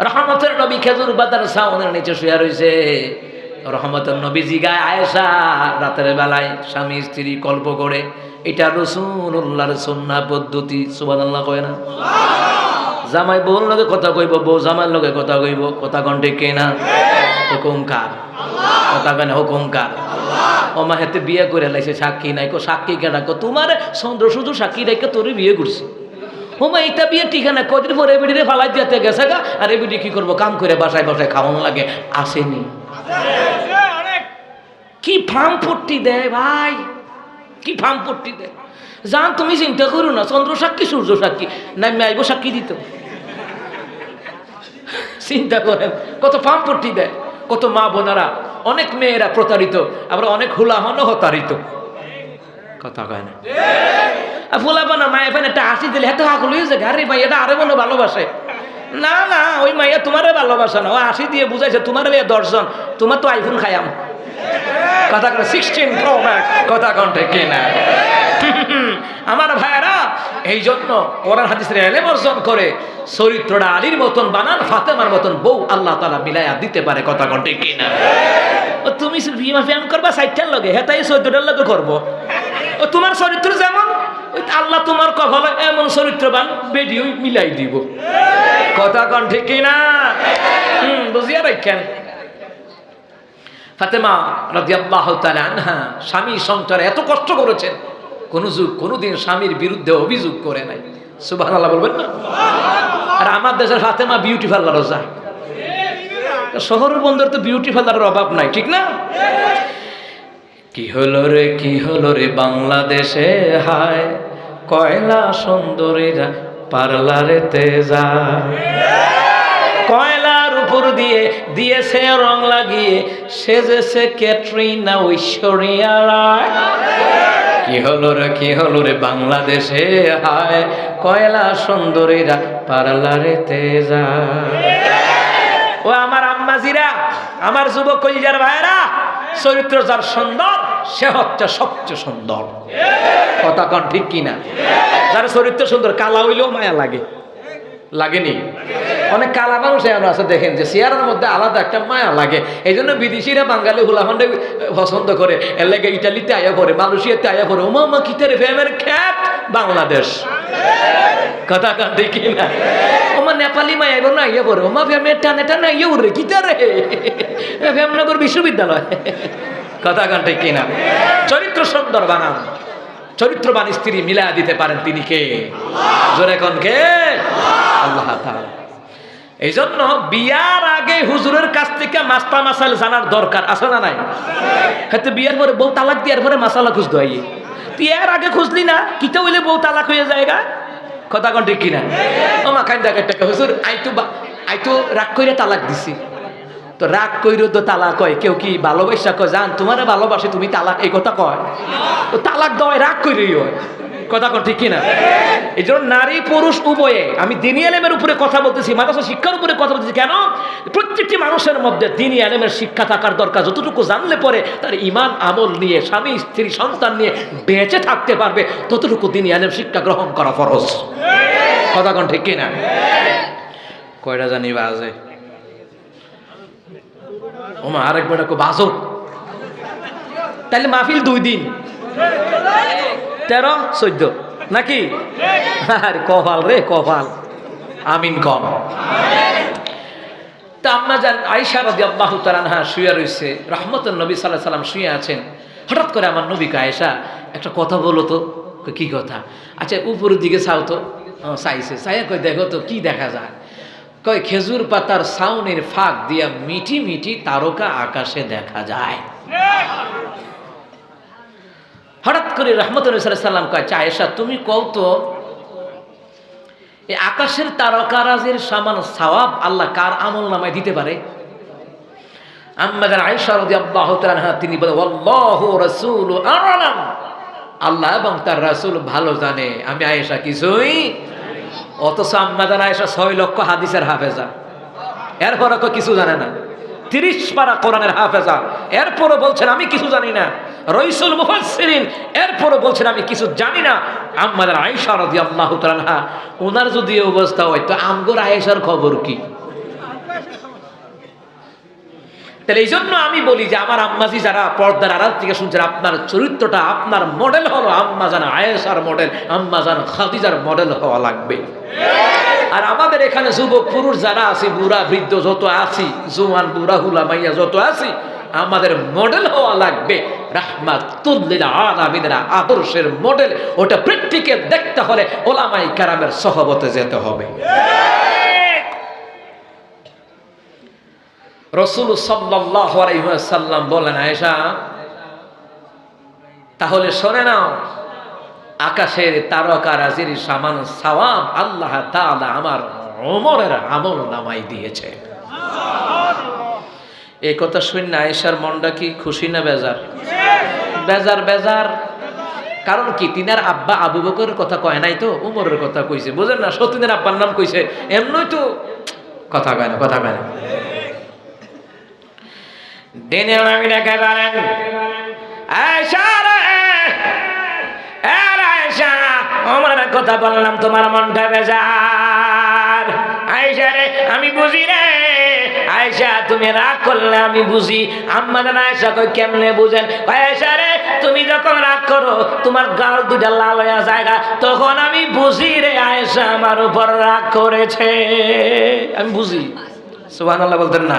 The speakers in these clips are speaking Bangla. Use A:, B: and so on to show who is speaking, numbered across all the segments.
A: রহমতের নবী খেজুর পাতার ছাউনের নিচে শুয়ে রয়েছে। রহমতের নবী জিগায় আয়েশা রাতের বেলায় স্বামী স্ত্রী গল্প করে, এটা রাসূলুল্লাহর সুন্নাহ পদ্ধতি। সুবহানাল্লাহ কয় না? জামাই বউর লগে কথা কইব, বউ জামাইয়ের লগে কথা কইব, কথা কোন ঠিক না? হুকুম কার? কথা কেন হুকুম কার? ও মা হেতে বিয়ে করে লাইছে, সাক্ষী নাই। কো সাক্ষী কেনা? কো তোমার চন্দ্র শুধু সাক্ষী রেখে তোরে বিয়ে করছি। ও মা এটা বিয়ে ঠিকানা কদিন পরে এবিডিরে ফালাই দিতে গেছে গা, আর এবিডি কি করবো? কাম করে বাসায় বাসায় খাওয়ানো লাগে। আসেনি কি ফার্ম পট্টি দেয় ভাই, কি ফার্ম পট্টি দেয়। জান তুমি চিন্তা করো না, চন্দ্র সাক্ষী সূর্য সাক্ষী নাই আইব সাক্ষী দিত। চিন্তা করেন কত ফার্ম পট্টি দেয়, কত মা বোনেরা, অনেক মেয়েরা প্রতারিত, আবার অনেক হুলাহনও হতারিত। কথা কয় না? ফুলাবানা মায়ের ফেন একটা হাসি দিলে এত হাকুল হয়ে যায়, আরে ভাই এটা আরে মনে ভালোবাসে। না না, ওই মাইয়া তোমারে ভালোবাসে না, ও হাসি দিয়ে বুঝাইছে তোমার মেয়ে 10 জন, তোমার তো আইফোন খায়াম। কথা কয় 16 Pro Max। কথা কণ্ঠে কিনা? আমার ভাইয়েরা, এই জন্য কোরআন হাদিসের ইলম অর্জন করে চরিত্রটা আলীর মতন বানান, ফাতেমার মতন বউ আল্লাহ তাআলা মিলাইয়া দিতে পারে। কথা কণ্ঠে কিনা? ও তুমি বিমা ফ্যান করবা 60টার লগে, হেতাই 14টার লগে করবো। ও তোমার চরিত্র যেমন, ওই আল্লাহ তোমার কপালে এমন চরিত্রবান বেডিও মিলাই দিব। কথা কণ্ঠে কিনা? বুঝিয়া রাখেন। ফাতেমা রাদিয়াল্লাহু তাআলা আনহা স্বামী সংসারে এত কষ্ট করেছেন, কোনদিন স্বামীর বিরুদ্ধে অভিযোগ করে নাই। সুবহানাল্লাহ বলবেন না? আর আমার দেশের ফাতেমা বিউটি পার্লারও যায়। শহরের বন্দর তো বিউটি পার্লারের অভাব নাই, ঠিক না? কি হলো রে, কি হলো রে বাংলাদেশে, হায় কয়লা সুন্দরীরা পার্লারেতে যায়। কয়লার উপর দিয়ে দিয়েছে রং লাগিয়ে, সেজেছে ক্যাটরিনা ঐশ্বরিয়া রায়। কি হলো রে, কি হলো রে বাংলাদেশে, হায় কয়লা সুন্দরীরা পার্লারেতে যায়। ও আমার আম্মাজিরা, আমার যুবক কলিজার ভাইরা, চরিত্র যার সুন্দর সে হচ্ছে সবচেয়ে সুন্দর। কথা কন ঠিক কিনা? যার চরিত্র সুন্দর কালা হইলেও মায়া লাগে, লাগেনি? অনেক কালা মানুষ এমন আছে দেখেন যে চেয়ারের মধ্যে আলাদা একটা মায়া লাগে। এই জন্য বিদেশিরা বাঙালি হুলাহন্ডে পছন্দ করে, এর লাগে ইটালিতে আয়া পড়ে, মালয়েশিয়াতে আয়া পড়ে। ওমা মা কিতারে ফেমের খ্যাত বাংলাদেশ। কথা কান দেখি না? ওমা নেপালি মা এবার না ইয়ে পড়ে, ওমা ফেমের টানে টানে ইয়ে উঠে কিতারে ফেমনগর বিশ্ববিদ্যালয়। কথা কান ঠিক কিনা? চরিত্র সুন্দর বানান, চরিত্রবান স্ত্রী মিলা দিতে পারেন তিনি কে? জোরে কোন কে? আল্লাহ তাআলা। এই জন্য বিয়ার আগে হুজুরের কাছ থেকে মাস্তা মাসাল জানার দরকার আছে না নাই? হয়তো বিয়ার পরে বউ তালাক দেওয়ার পরে মাসালা খুঁজতে হয়, তুই এর আগে খুঁজলি না, কিটা হইলে বউ তালাক হয়ে যায়গা। কথা কোন ঠিক কিনা? ও মা খাই দেখা হুজুর আইতো রাগ করে তালাক দিছি। তো রাগ কইরো তো তালাক কয়, কেউ কি ভালোবাসা কয় জান তোমারে ভালোবাসে তুমি তালাক, এই কথা কয়? তো তালাক দেওয়ায় রাগ কইরই হয়। কথা কন ঠিক কিনা? এই জন্য নারী পুরুষ উভয়ে, আমি দ্বীনি ইলমের উপরে কথা বলতেছি, মাদ্রাসা শিক্ষার উপরে কথা বলতেছি। কেন? প্রত্যেকটি মানুষের মধ্যে দ্বীনি ইলমের শিক্ষা থাকার দরকার। যতটুকু জানলে পরে তার ঈমান আমল নিয়ে, স্বামী স্ত্রী সন্তান নিয়ে বেঁচে থাকতে পারবে, ততটুকু দ্বীনি ইলম শিক্ষা গ্রহণ করা ফরজ। কথা কন ঠিক কিনা? কয়টা জানি বাজে? ওমা আরেকবার বাজো। তাহলে মাহফিল 2 দিন, 13, 14 নাকি? আরে কপাল রে কপাল। আমিন কম। তা আম্মা জান আয়েশা রাদিয়াল্লাহু তাআলা আনহা শুয়ে রয়েছে, রহমতুন নবী সাল্লাল্লাহু আলাইহি সাল্লাম শুয়ে আছেন। হঠাৎ করে আমার নবীকে আয়েশা একটা কথা বলো তো। কি কথা? আচ্ছা উপরের দিকে চাও তো। চাইছে, চাইয়া কই দেখো তো কি দেখা যায়। কয় খেজুর পাতার ছাউনির ফাঁক দিয়া মিটি মিটি তারকা আকাশে দেখা যায়। হঠাৎ করে রহমতুল্লাহ সাল্লাল্লাহু আলাইহি সাল্লাম কয়, আয়েশা তুমি কও তো এই আকাশের তারকারাজের সমান সওয়াব আল্লাহ কার আমল নামায় দিতে পারে? আম্মা জান আয়েশা রাদিয়াল্লাহু তাআলা আনহা তিনি বলে, আল্লাহু রাসূলু আ'লাম, আল্লাহ এবং তার রাসূল ভালো জানে, আমি আয়েশা কিছুই। অথচ আম্মা জান আয়েশা 6 লক্ষ হাদিসের হাফেজা, এরপরও কিছু জানে না। 30 পারা কোরআনের হাফেজা, এরপরও বলছেন আমি কিছু জানি না। রাইসুল মুফাসসিরিন, এরপরও বলছেন আমি কিছু জানি না। আম্মা জান আয়েশা রাদিয়াল্লাহু তাআলা আনহা, ওনার যদি এই অবস্থা হয় তো আমগোর আয়েশার খবর কি? তাহলে এই জন্য আমি বলি যে আমার আম্মাজি যারা পর্দার আড়াল থেকে শুনছেন, আপনার চরিত্রটা, আপনার মডেল হলো আম্মা জান আয়েশার মডেল, আম্মা জান খাদিজার মডেল হওয়া লাগবে। আর আমাদের এখানে যুবক পুরুষ যারা আছি, বুড়া বৃদ্ধ যত আছি, জোয়ান বুড়া হুলা মাইয়া যত আছি, আমাদের মডেল হওয়া লাগবে রাহমাতুল লিল আলামিনের আদর্শের মডেল। ওটা প্র্যাকটিক্যাল দেখতে হলে ওলামাই কেরামের সহবতে যেতে হবে। রাসূল সাল্লাল্লাহু আলাইহি ওয়াসাল্লাম বলেন, আয়েশা তাহলে শুনে নাও, আকাশের তারকারাজির সমান সওয়াব আল্লাহ তাআলা আমার ওমরের আমল নামায় দিয়েছে। এই কথা শুনে আয়েশার মনটা কি খুশি না বেজার? বেজার বেজার। কারণ কি, তিনার আব্বা আবু বকরের কথা কয় নাই তো, উমরের কথা কইছে। বুঝেন না, সতীনের আব্বার নাম কইছে, এমনই তো কথা কয় না, কথা কয় না। দিনে আমি দেখে বলেন, আয়েশা রে, আয়েশা ওমরের কথা বললাম, তোমার মনটা বেজার। আয়েশা রে আমি বুঝি রে, আয়েশা তুমি রাগ করলে আমি বুঝি। আম্মা জান আয়েশা কই কেমনে বুঝেন? আয়েশা রে তুমি যখন রাগ করো তোমার গাল দুটা লাল হয়ে যায়, তখন আমি বুঝি রে আয়েশা আমার উপর রাগ করেছে, আমি বুঝি। সুবহানাল্লাহ বলতেন না?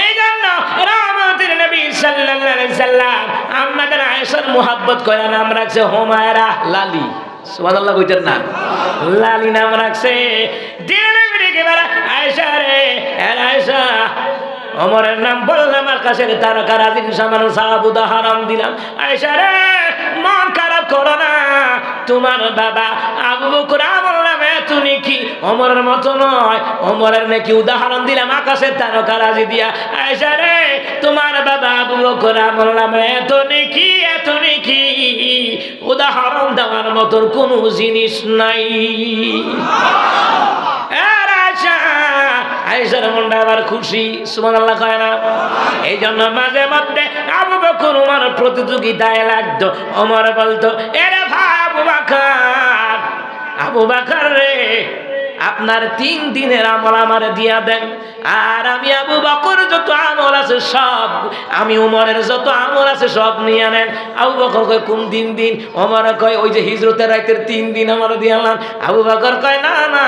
A: এই জন্য রহমতের নবী সাল্লাল্লাহু আলাইহি সাল্লাম আম্মা জান আয়েশার মুহাব্বত করে নাম রাখছে হুমায়রা, লালি। সুবহানাল্লাহ কইতেন না? লালি নাম রাখছে। আয়েশা রে, আয়েশা ওমরের নাম বললাম, আমার কাছে তারকারাজির সমান সওয়াব উদাহরণ দিলাম। আয়েশা রে মন খারাপ করো না, তোমার বাবা আবু বকর বললাম এত নেকি ওমরের মতো নয়, ওমরের নাকি উদাহরণ দিলাম আকাশের তারকারাজি দিয়া। আয়েশা রে তোমার বাবা আবু বকর বললাম এত নেকি, এত নেকি, উদাহরণ দেওয়ার মতন কোনো জিনিস নাই। আয়েশার মনটা আবার খুশি, সুবহানাল্লাহ কয় না? এই জন্য মাঝে মধ্যে আবু বকর ওমর প্রতিযোগিতায় লাগতো। ওমর বলতো, এরে ভাই আবু বকর, আবু বকর রে আপনার 3 দিনের আমল আমারে দিয়া দেন, আর আমি আবু বকর যত আমল আছে সব, আমি ওমরের যত আমল আছে সব নিয়ে নেন। আবু বকর কয় কোন 3 দিন? ওমর কয় ওই যে হিজরতের রাতের 3 দিন আমার দিয়ালাম। আবু বকর কয় না না,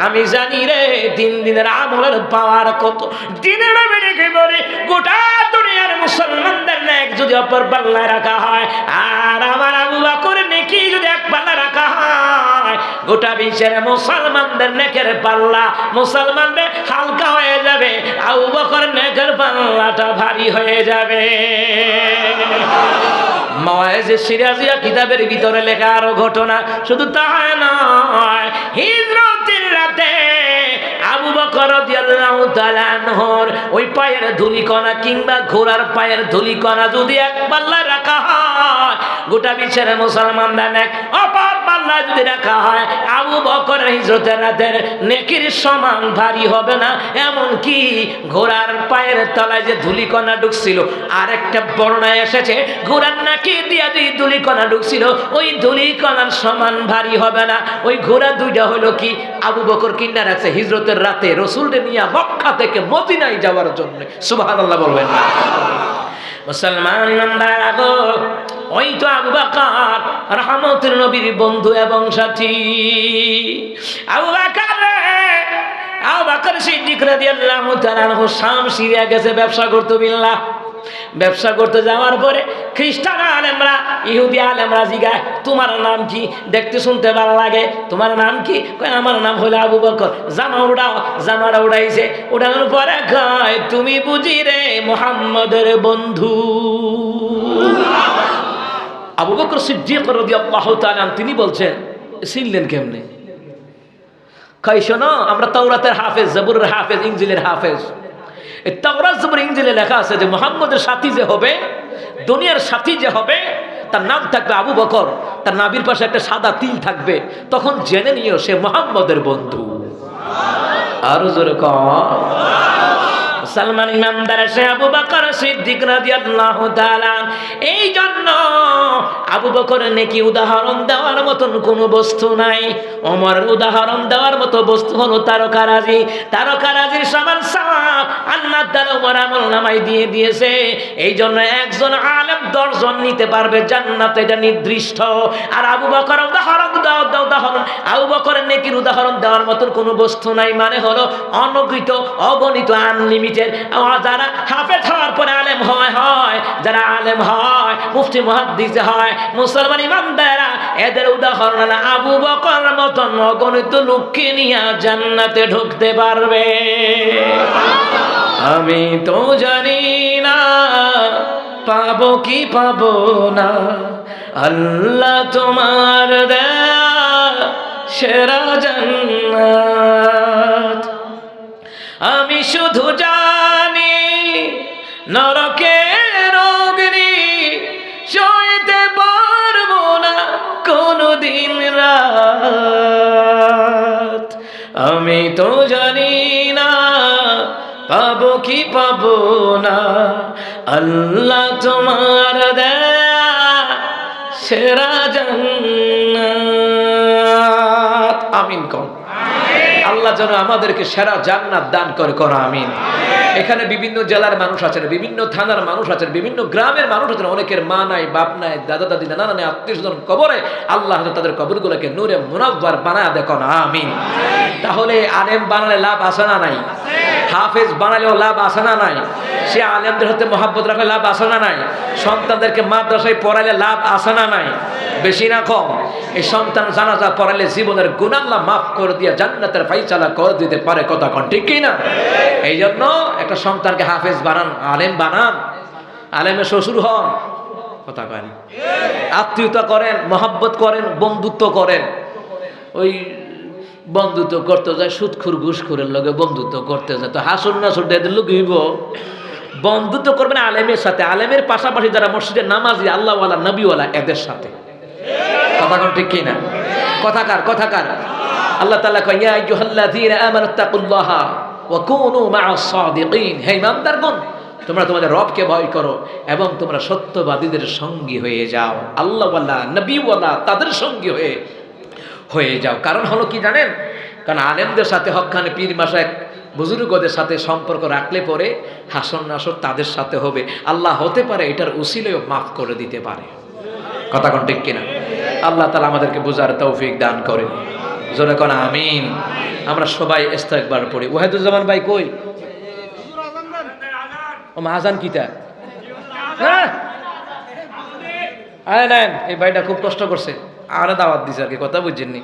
A: আমি জানি রে 3 দিনের আমলের পাওয়ার কত। দিনের বেড়ে বলে গোটা দুনিয়ার মুসলমানদের নেক যদি অপর পাল্লায় রাখা হয়, আর আমার আবু বকরের নেকি যদি এক পাল্লা রাখা হয়, গোটা বিশ্বের মুসলমানদের নেকের পাল্লা মুসলমানদের হালকা হয়ে যাবে, আবু বকরের নেকের পাল্লাটা ভারী হয়ে যাবে। মাওয়াইজে সিরাজিয়া কিতাবের ভিতরে লেখা আরো ঘটনা, শুধু তাই নয়, হিজরতের রাতে আবু বকর রাদিয়াল্লাহু তাআলা আনহুর ওই পায়ের ধুলিকণা কিংবা ঘোড়ার পায়ের ধুলিকণা যদি এক পাল্লা রাখা হয়, গোটা বিশ্বের মুসলমানদের নেক অপর পাল্লা যদি রাখা হয়, আবু বকর হিজরতের রাতের নেকির সমান ভারী হবে না। এমন কি ঘোড়ার পায়ের তলায় যে ধুলিকণা ঢুকছিল, আর একটা বর্ণনায় এসেছে ঘোড়ার নাকি দিয়া যে ধুলিকণা ঢুকছিল, ওই ধুলিকণার সমান ভারী হবে না। ওই ঘোড়া দুইটা হলো কি আবু বকর কিনা রাখছে হিজরতের রাতে রাসূলকে নিয়ে মক্কা থেকে মদিনায় যাওয়ার জন্য। সুবহানাল্লাহ বলবেন না? মুসলমান ইমানদার আগো, ওই তো আবু বকর রহমতের নবীর বন্ধু এবং সাথী। আবু বকর সিদ্দিক রাদিয়াল্লাহু তাআলা আনহু শাম সিরিয়া গেছে ব্যবসা করতে। বিল্লাহ, ব্যবসা করতে যাওয়ার পরে খ্রিস্টান আলেমরা ইহুদি আলেমরা জিগায় তোমার নাম কি? দেখতে শুনতে ভালো লাগে, তোমার নাম কি? কয় আমার নাম হলো আবু বকর। জামা উড়াও, জামাটা উড়াইছে। উড়ানোর পরে কয় তুমি বুঝি রে মুহাম্মদের বন্ধু? আবু বকর সিদ্দিক রাদিয়াল্লাহু তাআলা তিনি বলছেন চিনলেন কেমনে? কয় শোনো, আমরা তাওরাতের হাফেজ, জাবুরের হাফেজ, ইনজিলের হাফেজ। তাওরাত জবুর ইনজিলে লেখা আছে যে মুহাম্মদের সাথী যে হবে, দুনিয়ার সাথী যে হবে, তার নাম থাকবে আবু বকর, তার নাভির পাশে একটা সাদা তিল থাকবে, তখন জেনে নিও সে মুহাম্মদের বন্ধু। আর জোরে সালমান ইমানদার সে আবু বকর সিদ্দিক রাদিয়াল্লাহু তাআলা। এই জন্য আবু বকরের নেকি উদাহরণ দেওয়ার মতন কোনো বস্তু নাই। ওমরের উদাহরণ দেওয়ার মতো বস্তু হলো তারকারাজি। তারকারাজির সমান সওয়াব আল্লাহর দ্বারা ওর আমল নামায় দিয়ে দিয়েছে। এই জন্য একজন আলেম 10 জন নিতে পারবে জান্নাতে, এটা নির্দিষ্ট। আর আবু বকর উদাহরণ আবু বকরের নেকির উদাহরণ দেওয়ার মতন কোনো বস্তু নাই। মানে হলো অনগিত, অগণিত, আনলিমিটেড। যারা হাফেজ হওয়ার পরে আলেম হয়, যারা আলেম হয়, মুফতি মুহাদ্দিস হয়, মুসলমান ইমানদাররা, এদের উদাহরণ হলো আবু বকর মতন অগণিত লোককে নিয়ে জান্নাতে ঢুকতে পারবে। আমি তো জানি না পাবো কি পাবো না, আল্লাহ তোমার দেয়া সেরা জান্নাত। আমি শুধু জানি নরকের অগ্নি সইতে পারবো না কোনদিন রাত। আমি তো জানি না পাবো কি পাবো না, আল্লাহ তোমার দেয়া সেরা জান্নাত। আমিন কোন আল্লাহ যেন আমাদেরকে সেরা জান্নাত দান করে, করো আমিন। এখানে বিভিন্ন জেলার মানুষ আছেন, বিভিন্ন থানার মানুষ আছেন, বিভিন্ন গ্রামের মানুষ আছেন, অনেকের মা নাই, বাপ নাই, দাদা দাদি, নানা নাই, আত্মীয়স্বজন কবরে। আল্লাহ তাদের কবরগুলোকে নূরে মুনাব্বার বানায় দেখো না আমিন। তাহলে আলেম বানালে লাভ আছে না নাই? হাফেজ বানালেও লাভ আছে না নাই? সে আলেমদের হাতে মহাব্বত রাখলে লাভ আছে না নাই? সন্তানদেরকে মাদ্রাসায় পড়াইলে লাভ আছে না নাই? বেশি না কম? এই সন্তান জানাজা পড়াইলে জীবনের গুনাহ আল্লাহ মাফ করে দিয়ে জান্নাতের ফায়সালা করে দিতে পারে, কথা কোন ঠিক কি না? এই জন্য একটা সন্তানকে হাফেজ বানান, আলেম বানান, আলেমের শ্বশুর হন, কথা কয় না? আত্মীয়তা করেন, মহাব্বত করেন, বন্ধুত্ব করেন। ওই বন্ধুত্ব করতে যায় সুদখুর ঘুষখুরের লগে বন্ধুত্ব করতে যায়, তো হাসুন না শুনতে এদের লোক হইব। বন্ধুত্ব করবেন আলেমের সাথে, আলেমের পাশাপাশি যারা মসজিদের নামাজি, আল্লাহওয়ালা, নবীওয়ালা, এদের সাথে, কথা কোন ঠিক কি না? কথাকার আল্লাহ তাআলা কয় ইয়া আইয়ুহাল্লাযীনা আমানুত্তাকুল্লাহা ওয়া কুনু মা'আস সাদিকিন। হে ঈমানদারগণ, তোমরা তোমাদের রবকে ভয় করো এবং তোমরা সত্যবাদীদের সঙ্গী হয়ে যাও, আল্লাহওয়ালা, নবীওয়ালা, তাদের সঙ্গী হয়ে যাও। কারণ হলো কি জানেন? কারণ আলেমদের সাথে, হক্কানি পীর মাশায়েখ বুজুর্গদের সাথে সম্পর্ক রাখলে পরে হাসর নাসর তাদের সাথে হবে। আল্লাহ হতে পারে এটার উসিলেও মাফ করে দিতে পারে, কথা কোন ঠিক কিনা? আল্লাহ তাআলা আমাদেরকে বুঝার তৌফিক দান করে, জোরে কোন আমিন। আমরা সবাই ইস্তেগফার পড়ি। ওয়াহিদুজ্জামান ভাই কই? ও আযান কিটা? হ্যাঁ আয় নেন, এই ভাইটা খুব কষ্ট করছে, আরে দাওয়াত দিছে আর কি, কথা বুঝছেননি।